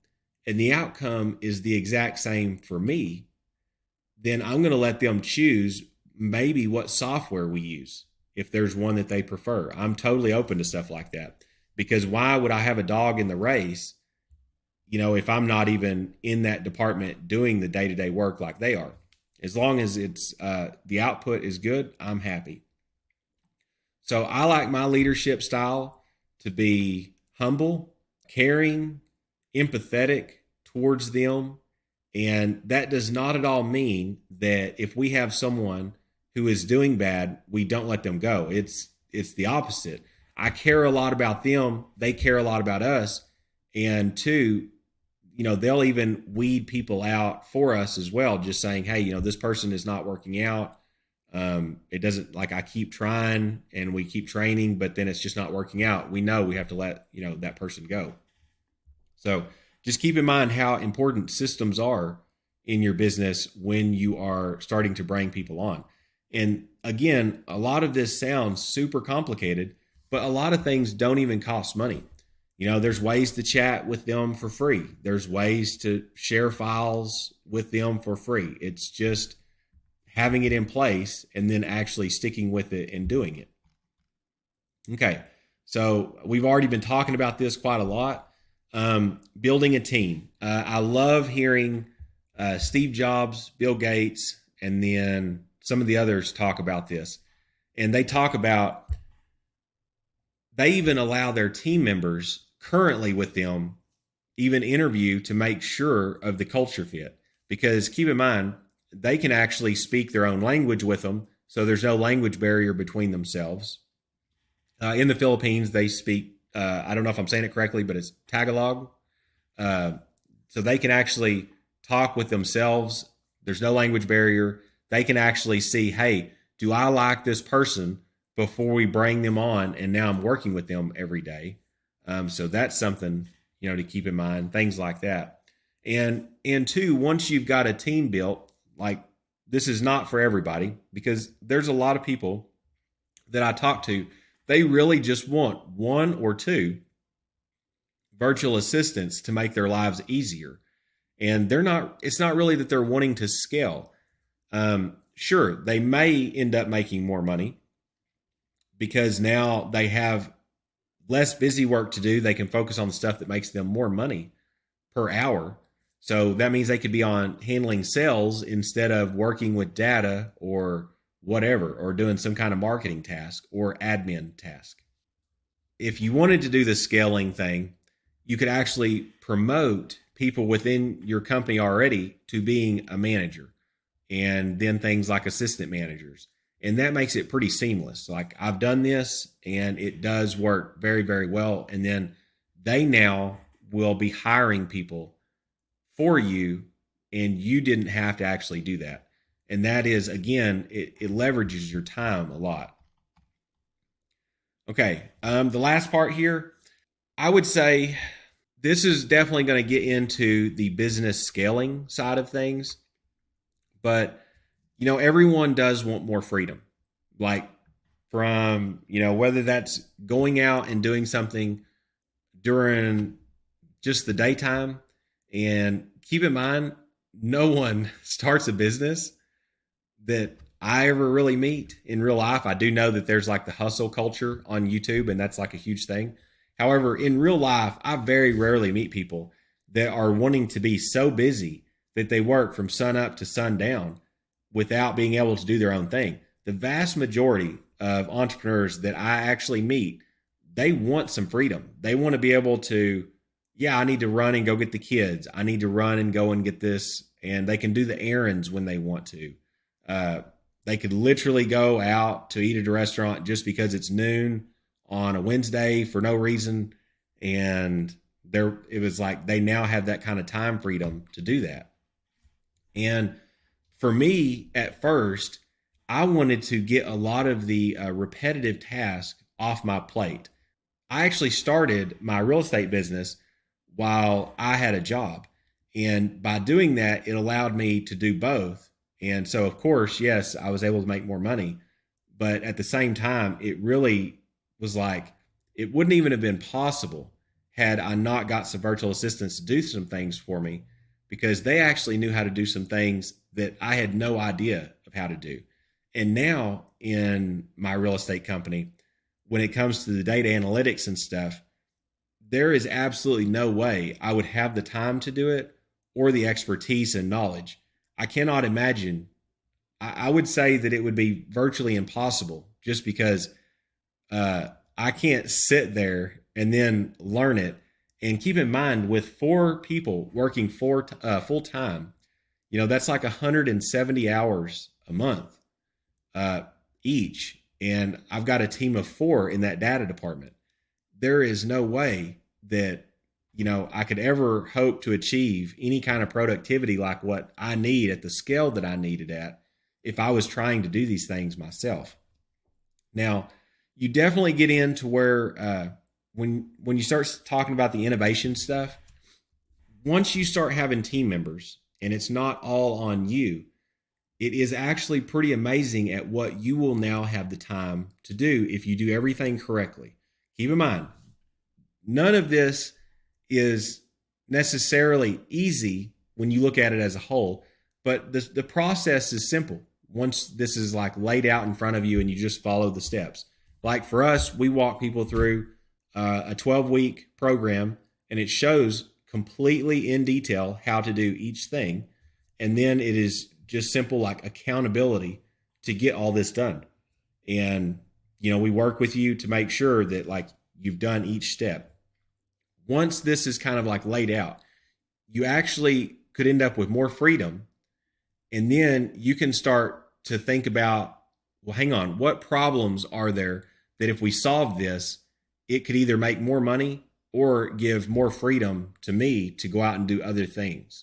and the outcome is the exact same for me, then I'm going to let them choose maybe what software we use if there's one that they prefer. I'm totally open to stuff like that, because why would I have a dog in the race, if I'm not even in that department doing the day-to-day work like they are? As long as it's the output is good, I'm happy. So I like my leadership style to be humble, caring, empathetic towards them. And that does not at all mean that if we have someone who is doing bad, we don't let them go. It's the opposite. I care a lot about them. They care a lot about us. And two, they'll even weed people out for us as well, just saying, hey, this person is not working out. It doesn't, like, I keep trying and we keep training, but then it's just not working out. We know we have to let, that person go. So just keep in mind how important systems are in your business when you are starting to bring people on. And again, a lot of this sounds super complicated, but a lot of things don't even cost money. There's ways to chat with them for free. There's ways to share files with them for free. It's just having it in place and then actually sticking with it and doing it. Okay, so we've already been talking about this quite a lot. Building a team. I love hearing Steve Jobs, Bill Gates, and then some of the others talk about this. And they talk about, they even allow their team members currently with them even interview to make sure of the culture fit. Because keep in mind, they can actually speak their own language with them, so there's no language barrier between themselves. In the Philippines, they speak, I don't know if I'm saying it correctly, but it's Tagalog. So they can actually talk with themselves. There's no language barrier. They can actually see, hey, do I like this person before we bring them on? And now I'm working with them every day. So that's something, to keep in mind, things like that. And two, once you've got a team built, like, this is not for everybody, because there's a lot of people that I talk to, they really just want one or two virtual assistants to make their lives easier. And it's not really that they're wanting to scale. Sure, they may end up making more money because now they have less busy work to do. They can focus on the stuff that makes them more money per hour. So that means they could be on handling sales instead of working with data or whatever, or doing some kind of marketing task or admin task. If you wanted to do the scaling thing, you could actually promote people within your company already to being a manager, and then things like assistant managers. And that makes it pretty seamless. Like, I've done this and it does work very, very well. And then they now will be hiring people for you, and you didn't have to actually do that. And that is, again, it leverages your time a lot. Okay, the last part here, I would say this is definitely going to get into the business scaling side of things. But, everyone does want more freedom. Like, from, whether that's going out and doing something during just the daytime. And keep in mind, no one starts a business that I ever really meet in real life. I do know that there's like the hustle culture on YouTube, and that's like a huge thing. However, in real life, I very rarely meet people that are wanting to be so busy that they work from sun up to sundown without being able to do their own thing. The vast majority of entrepreneurs that I actually meet, they want some freedom. They want to be able to, I need to run and go get the kids. I need to run and go and get this. And they can do the errands when they want to. They could literally go out to eat at a restaurant just because it's noon on a Wednesday for no reason. And it was like they now have that kind of time freedom to do that. And for me, at first, I wanted to get a lot of the repetitive tasks off my plate. I actually started my real estate business while I had a job. And by doing that, it allowed me to do both. And so, of course, yes, I was able to make more money. But at the same time, it really was like, it wouldn't even have been possible had I not got some virtual assistants to do some things for me, because they actually knew how to do some things that I had no idea of how to do. And now in my real estate company, when it comes to the data analytics and stuff, there is absolutely no way I would have the time to do it or the expertise and knowledge. I cannot imagine. I would say that it would be virtually impossible, just because I can't sit there and then learn it. And keep in mind, with 4 people working full time, that's like 170 hours a month each. And I've got a team of 4 in that data department. There is no way that, I could ever hope to achieve any kind of productivity like what I need at the scale that I needed at if I was trying to do these things myself. Now, you definitely get into where when you start talking about the innovation stuff, once you start having team members and it's not all on you, it is actually pretty amazing at what you will now have the time to do if you do everything correctly. Keep in mind, none of this is necessarily easy when you look at it as a whole, but the process is simple. Once this is like laid out in front of you and you just follow the steps. Like for us, we walk people through a 12-week program, and it shows completely in detail how to do each thing. And then it is just simple like accountability to get all this done. And, we work with you to make sure that like you've done each step. Once this is kind of like laid out, you actually could end up with more freedom. And then you can start to think about, well, hang on, what problems are there that if we solve this, it could either make more money or give more freedom to me to go out and do other things.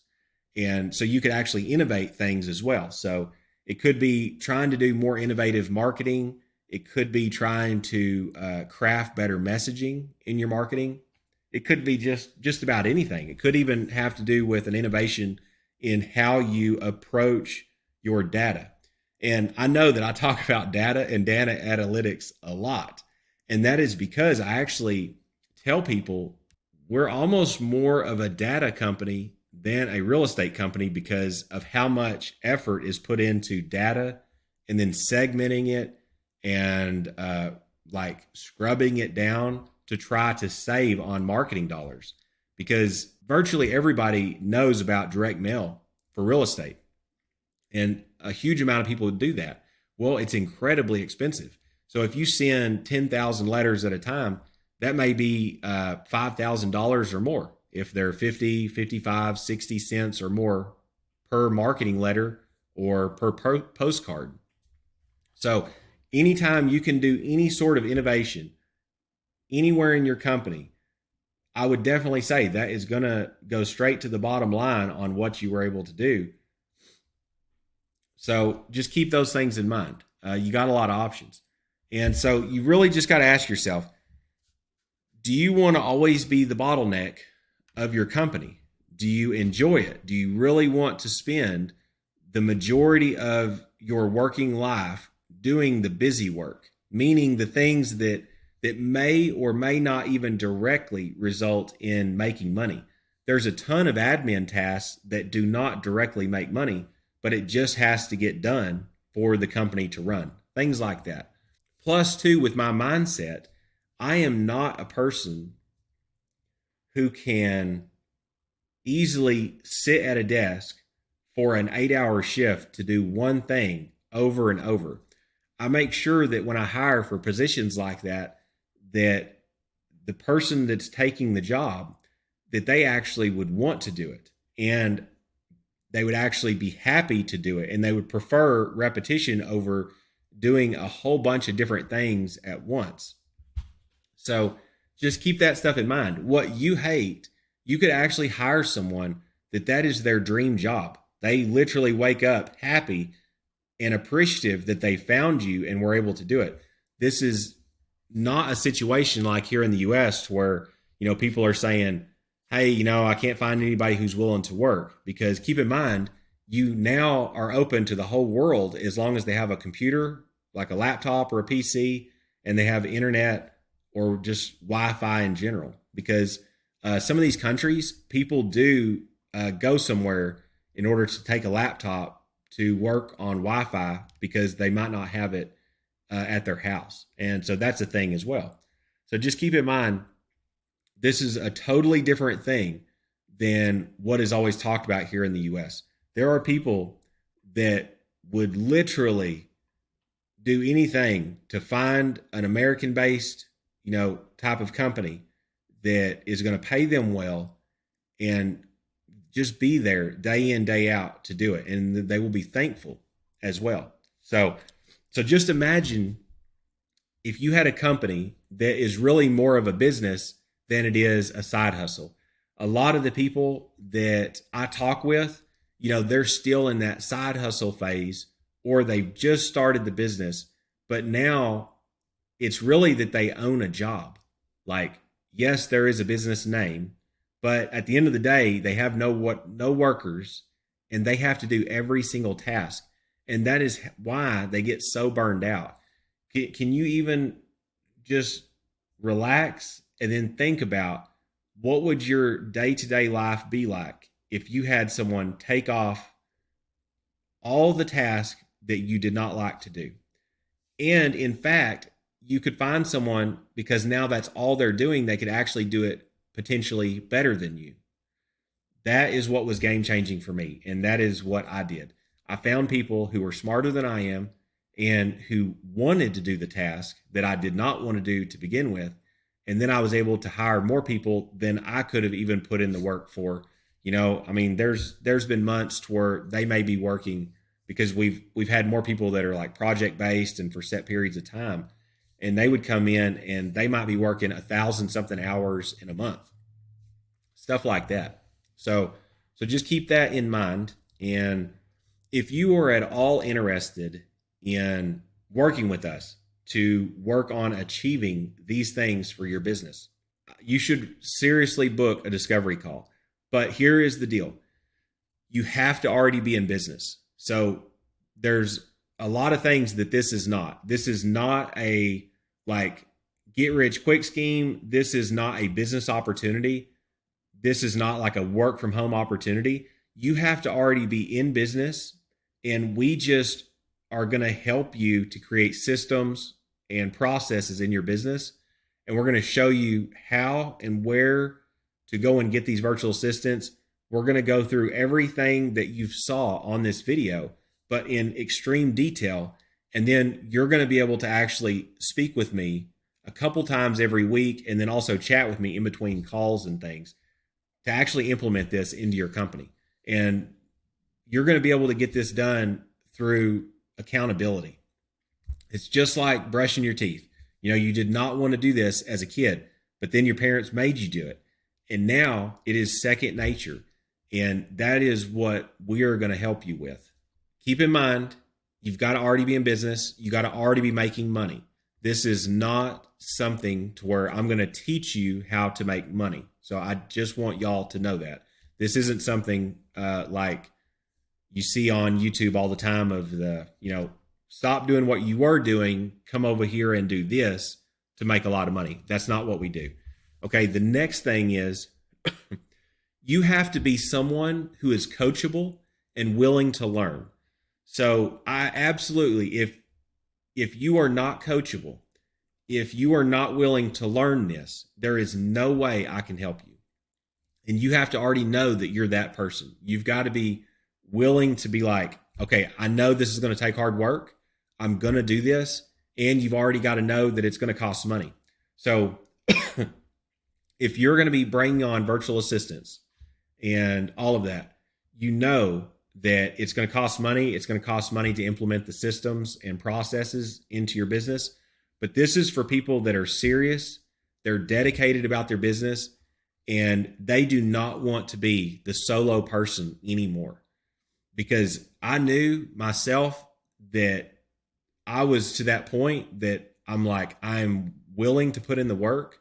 And so you could actually innovate things as well. So it could be trying to do more innovative marketing. It could be trying to craft better messaging in your marketing. It could be just about anything. It could even have to do with an innovation in how you approach your data. And I know that I talk about data and data analytics a lot. And that is because I actually tell people we're almost more of a data company than a real estate company because of how much effort is put into data and then segmenting it and like scrubbing it down to try to save on marketing dollars, because virtually everybody knows about direct mail for real estate. And a huge amount of people do that. Well, it's incredibly expensive. So if you send 10,000 letters at a time, that may be $5,000 or more. If they're 50, 55, 60 cents or more per marketing letter or per postcard. So anytime you can do any sort of innovation anywhere in your company, I would definitely say that is going to go straight to the bottom line on what you were able to do. So just keep those things in mind. You got a lot of options. And so you really just got to ask yourself, do you want to always be the bottleneck of your company? Do you enjoy it? Do you really want to spend the majority of your working life doing the busy work, meaning the things that may or may not even directly result in making money? There's a ton of admin tasks that do not directly make money, but it just has to get done for the company to run. Things like that. Plus, too, with my mindset, I am not a person who can easily sit at a desk for an 8-hour shift to do one thing over and over. I make sure that when I hire for positions like that, that the person that's taking the job, that they actually would want to do it. And they would actually be happy to do it. And they would prefer repetition over doing a whole bunch of different things at once. So just keep that stuff in mind. What you hate, you could actually hire someone that is their dream job. They literally wake up happy and appreciative that they found you and were able to do it. This is not a situation like here in the US where, people are saying, hey, I can't find anybody who's willing to work. Because keep in mind, you now are open to the whole world as long as they have a computer, like a laptop or a PC, and they have internet or just Wi-Fi in general. Because some of these countries, people do go somewhere in order to take a laptop to work on Wi-Fi because they might not have it at their house. And so that's a thing as well. So just keep in mind, this is a totally different thing than what is always talked about here in the US. There are people that would literally do anything to find an American-based, type of company that is going to pay them well and just be there day in, day out to do it. And they will be thankful as well. So just imagine if you had a company that is really more of a business than it is a side hustle. A lot of the people that I talk with, they're still in that side hustle phase, or they've just started the business, but now it's really that they own a job. Like, yes, there is a business name, but at the end of the day, they have no workers, and they have to do every single task. And that is why they get so burned out. Can you even just relax and then think about what would your day-to-day life be like if you had someone take off all the tasks that you did not like to do? And in fact, you could find someone, because now that's all they're doing, they could actually do it potentially better than you. That is what was game-changing for me, and that is what I did. I found people who were smarter than I am and who wanted to do the task that I did not want to do to begin with. And then I was able to hire more people than I could have even put in the work for. There's been months to where they may be working, because we've had more people that are like project based and for set periods of time. And they would come in and they might be working 1,000 something hours in a month, stuff like that. So just keep that in mind. And if you are at all interested in working with us to work on achieving these things for your business, you should seriously book a discovery call. But here is the deal. You have to already be in business. So there's a lot of things that this is not. This is not a get rich quick scheme. This is not a business opportunity. This is not like a work from home opportunity. You have to already be in business, and we just are going to help you to create systems and processes in your business. And we're going to show you how and where to go and get these virtual assistants. We're going to go through everything that you saw on this video, but in extreme detail. And then you're going to be able to actually speak with me a couple times every week, and then also chat with me in between calls and things to actually implement this into your company. And you're going to be able to get this done through accountability. It's just like brushing your teeth. You did not want to do this as a kid, but then your parents made you do it. And now it is second nature. And that is what we are going to help you with. Keep in mind, you've got to already be in business. You got to already be making money. This is not something to where I'm going to teach you how to make money. So I just want y'all to know that. This isn't something like you see on YouTube all the time of stop doing what you were doing, come over here and do this to make a lot of money. That's not what we do. Okay, the next thing is you have to be someone who is coachable and willing to learn. So I absolutely, if you are not coachable, if you are not willing to learn this, there is no way I can help you. And you have to already know that you're that person. You've got to be willing to be like, okay, I know this is going to take hard work. I'm going to do this. And you've already got to know that it's going to cost money. So if you're going to be bringing on virtual assistants and all of that, you know that it's going to cost money. It's going to cost money to implement the systems and processes into your business. But this is for people that are serious. They're dedicated about their business, and they do not want to be the solo person anymore. Because I knew myself that I was to that point that I'm like, I'm willing to put in the work,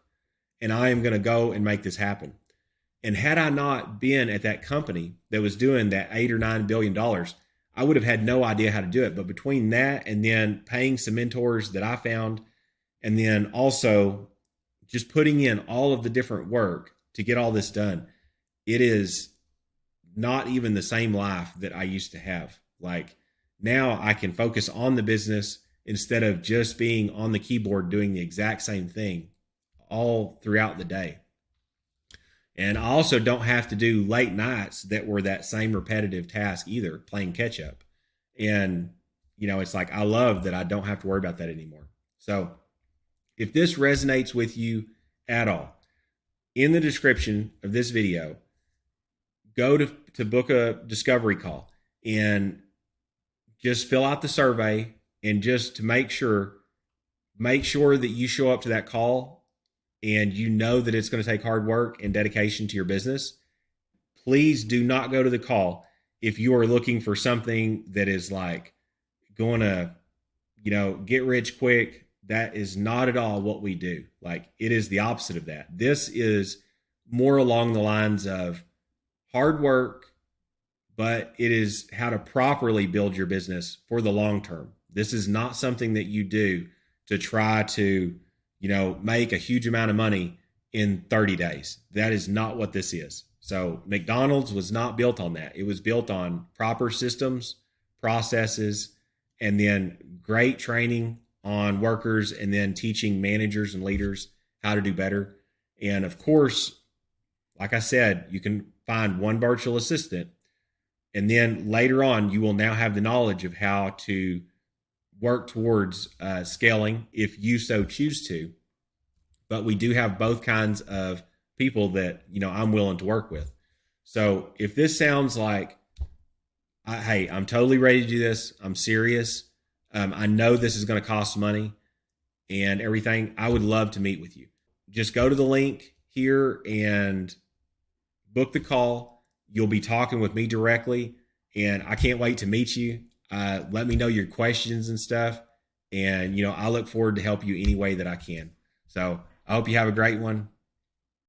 and I am going to go and make this happen. And had I not been at that company that was doing that $8 or $9 billion, I would have had no idea how to do it. But between that and then paying some mentors that I found, and then also just putting in all of the different work, to get all this done. It is not even the same life that I used to have. Like now I can focus on the business instead of just being on the keyboard doing the exact same thing all throughout the day. And I also don't have to do late nights that were that same repetitive task either, playing catch up. And, it's like I love that I don't have to worry about that anymore. So if this resonates with you at all, in the description of this video, go to book a discovery call and just fill out the survey, and just to make sure that you show up to that call and you know that it's going to take hard work and dedication to your business. Please do not go to the call if you are looking for something that is like going to, get rich quick. That is not at all what we do. Like it is the opposite of that. This is more along the lines of hard work, but it is how to properly build your business for the long term. This is not something that you do to try to, make a huge amount of money in 30 days. That is not what this is. So McDonald's was not built on that. It was built on proper systems, processes, and then great training on workers, and then teaching managers and leaders how to do better. And of course, like I said, you can find one virtual assistant, and then later on, you will now have the knowledge of how to work towards scaling if you so choose to. But we do have both kinds of people that, I'm willing to work with. So if this sounds like, hey, I'm totally ready to do this, I'm serious, I know this is going to cost money and everything, I would love to meet with you. Just go to the link here and book the call. You'll be talking with me directly, and I can't wait to meet you. Let me know your questions and stuff. And, I look forward to help you any way that I can. So I hope you have a great one.